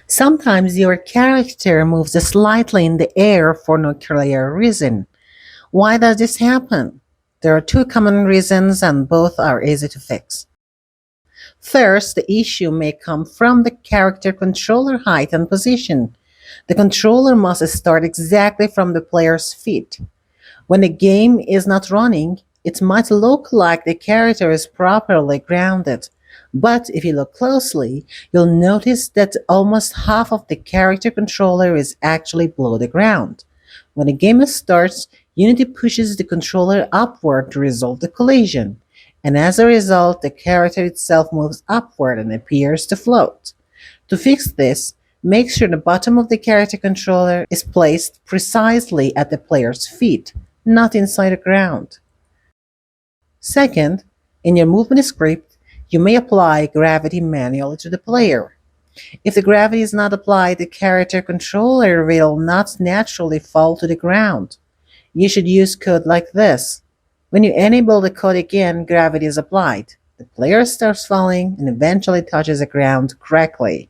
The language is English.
Sometimes your character moves slightly in the air for no clear reason. Why does this happen? There are two common reasons, and both are easy to fix. First, the issue may come from the character controller height and position. The controller must start exactly from the player's feet. When the game is not running, it might look like the character is properly grounded. But if you look closely, you'll notice that almost half of the character controller is actually below the ground. When the game starts, Unity pushes the controller upward to resolve the collision, and as a result, the character itself moves upward and appears to float. To fix this, make sure the bottom of the character controller is placed precisely at the player's feet, not inside the ground. Second, in your movement script, you may apply gravity manually to the player. If the gravity is not applied, the character controller will not naturally fall to the ground. You should use code like this. When you enable the code again, gravity is applied. The player starts falling and eventually touches the ground correctly.